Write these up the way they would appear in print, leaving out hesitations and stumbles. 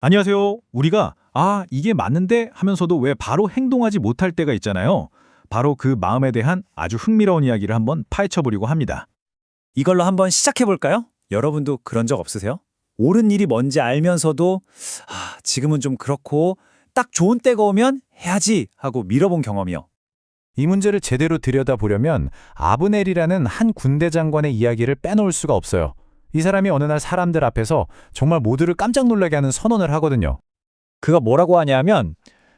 안녕하세요. 우리가 이게 맞는데 하면서도 왜 바로 행동하지 못할 때가 있잖아요. 바로 그 마음에 대한 아주 흥미로운 이야기를 한번 파헤쳐 보려고 합니다. 이걸로 한번 시작해 볼까요? 여러분도 그런 적 없으세요? 옳은 일이 뭔지 알면서도 지금은 좀 그렇고 딱 좋은 때가 오면 해야지 하고 밀어본 경험이요. 이 문제를 제대로 들여다보려면 아브넬이라는 한 군대 장관의 이야기를 빼놓을 수가 없어요. 이 사람이 어느 날 사람들 앞에서 정말 모두를 깜짝 놀라게 하는 선언을 하거든요. 그가 뭐라고 하냐면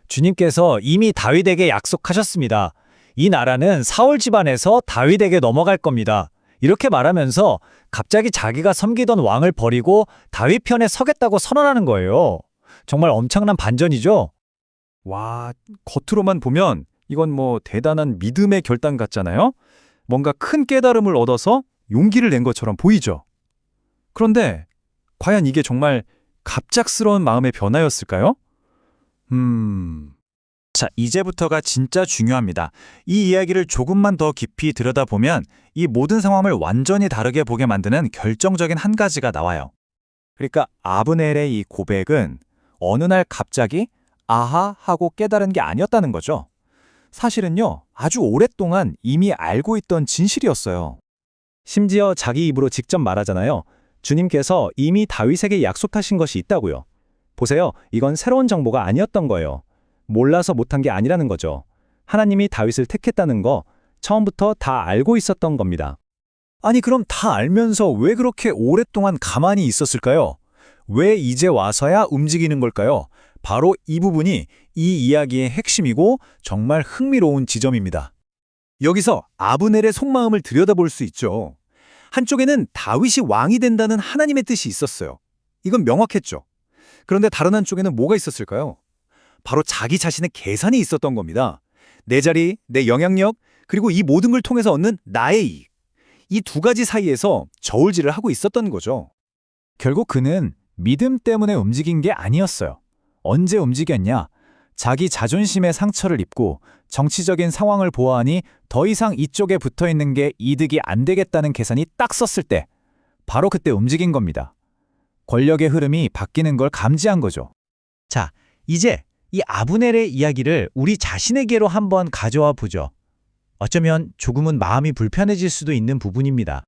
주님께서 이미 다윗에게 약속하셨습니다. 이 나라는 사울 집안에서 다윗에게 넘어갈 겁니다. 이렇게 말하면서 갑자기 자기가 섬기던 왕을 버리고 다윗 편에 서겠다고 선언하는 거예요. 정말 엄청난 반전이죠? 와, 겉으로만 보면 이건 대단한 믿음의 결단 같잖아요? 뭔가 큰 깨달음을 얻어서 용기를 낸 것처럼 보이죠? 그런데 과연 이게 정말 갑작스러운 마음의 변화였을까요? 자, 이제부터가 진짜 중요합니다. 이 이야기를 조금만 더 깊이 들여다보면 이 모든 상황을 완전히 다르게 보게 만드는 결정적인 한 가지가 나와요. 그러니까 아브넬의 이 고백은 어느 날 갑자기 아하 하고 깨달은 게 아니었다는 거죠. 사실은요, 아주 오랫동안 이미 알고 있던 진실이었어요. 심지어 자기 입으로 직접 말하잖아요. 주님께서 이미 다윗에게 약속하신 것이 있다고요. 보세요, 이건 새로운 정보가 아니었던 거예요. 몰라서 못한 게 아니라는 거죠. 하나님이 다윗을 택했다는 거 처음부터 다 알고 있었던 겁니다. 아니, 그럼 다 알면서 왜 그렇게 오랫동안 가만히 있었을까요? 왜 이제 와서야 움직이는 걸까요? 바로 이 부분이 이 이야기의 핵심이고 정말 흥미로운 지점입니다. 여기서 아브넬의 속마음을 들여다볼 수 있죠. 한쪽에는 다윗이 왕이 된다는 하나님의 뜻이 있었어요. 이건 명확했죠. 그런데 다른 한쪽에는 뭐가 있었을까요? 바로 자기 자신의 계산이 있었던 겁니다. 내 자리, 내 영향력, 그리고 이 모든 걸 통해서 얻는 나의 이익. 이 두 가지 사이에서 저울질을 하고 있었던 거죠. 결국 그는 믿음 때문에 움직인 게 아니었어요. 언제 움직였냐? 자기 자존심의 상처를 입고 정치적인 상황을 보아하니 더 이상 이쪽에 붙어있는 게 이득이 안 되겠다는 계산이 딱 섰을 때 바로 그때 움직인 겁니다. 권력의 흐름이 바뀌는 걸 감지한 거죠. 자, 이제 이 아브넬의 이야기를 우리 자신에게로 한번 가져와 보죠. 어쩌면 조금은 마음이 불편해질 수도 있는 부분입니다.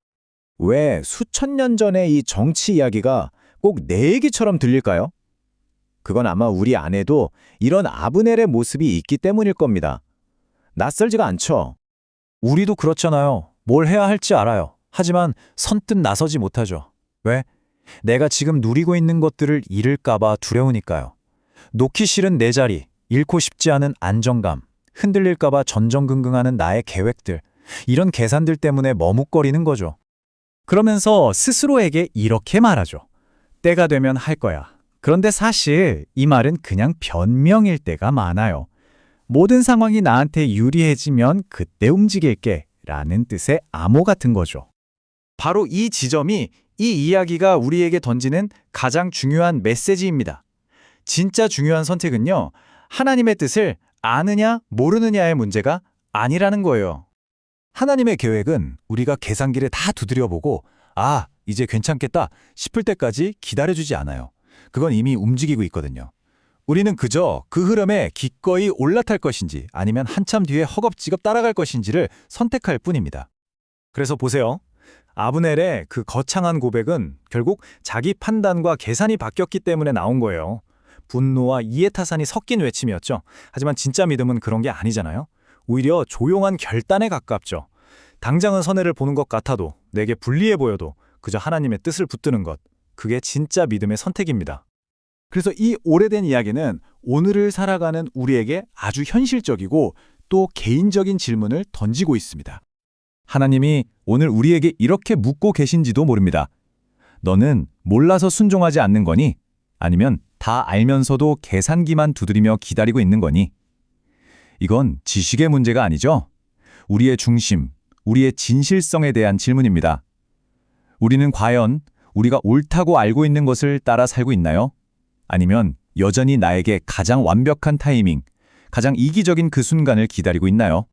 왜 수천 년 전의 이 정치 이야기가 꼭 내 얘기처럼 들릴까요? 그건 아마 우리 안에도 이런 아브넬의 모습이 있기 때문일 겁니다. 낯설지가 않죠. 우리도 그렇잖아요. 뭘 해야 할지 알아요. 하지만 선뜻 나서지 못하죠. 왜? 내가 지금 누리고 있는 것들을 잃을까봐 두려우니까요. 놓기 싫은 내 자리, 잃고 싶지 않은 안정감, 흔들릴까봐 전전긍긍하는 나의 계획들, 이런 계산들 때문에 머뭇거리는 거죠. 그러면서 스스로에게 이렇게 말하죠. 때가 되면 할 거야. 그런데 사실 이 말은 그냥 변명일 때가 많아요. 모든 상황이 나한테 유리해지면 그때 움직일게 라는 뜻의 암호 같은 거죠. 바로 이 지점이 이 이야기가 우리에게 던지는 가장 중요한 메시지입니다. 진짜 중요한 선택은요, 하나님의 뜻을 아느냐 모르느냐의 문제가 아니라는 거예요. 하나님의 계획은 우리가 계산기를 다 두드려보고 이제 괜찮겠다 싶을 때까지 기다려주지 않아요. 그건 이미 움직이고 있거든요. 우리는 그저 그 흐름에 기꺼이 올라탈 것인지 아니면 한참 뒤에 허겁지겁 따라갈 것인지를 선택할 뿐입니다. 그래서 보세요. 아브넬의 그 거창한 고백은 결국 자기 판단과 계산이 바뀌었기 때문에 나온 거예요. 분노와 이해타산이 섞인 외침이었죠. 하지만 진짜 믿음은 그런 게 아니잖아요. 오히려 조용한 결단에 가깝죠. 당장은 선해를 보는 것 같아도 내게 불리해 보여도 그저 하나님의 뜻을 붙드는 것. 그게 진짜 믿음의 선택입니다. 그래서 이 오래된 이야기는 오늘을 살아가는 우리에게 아주 현실적이고 또 개인적인 질문을 던지고 있습니다. 하나님이 오늘 우리에게 이렇게 묻고 계신지도 모릅니다. 너는 몰라서 순종하지 않는 거니? 아니면 다 알면서도 계산기만 두드리며 기다리고 있는 거니? 이건 지식의 문제가 아니죠. 우리의 중심, 우리의 진실성에 대한 질문입니다. 우리는 과연 우리가 옳다고 알고 있는 것을 따라 살고 있나요? 아니면 여전히 나에게 가장 완벽한 타이밍, 가장 이기적인 그 순간을 기다리고 있나요?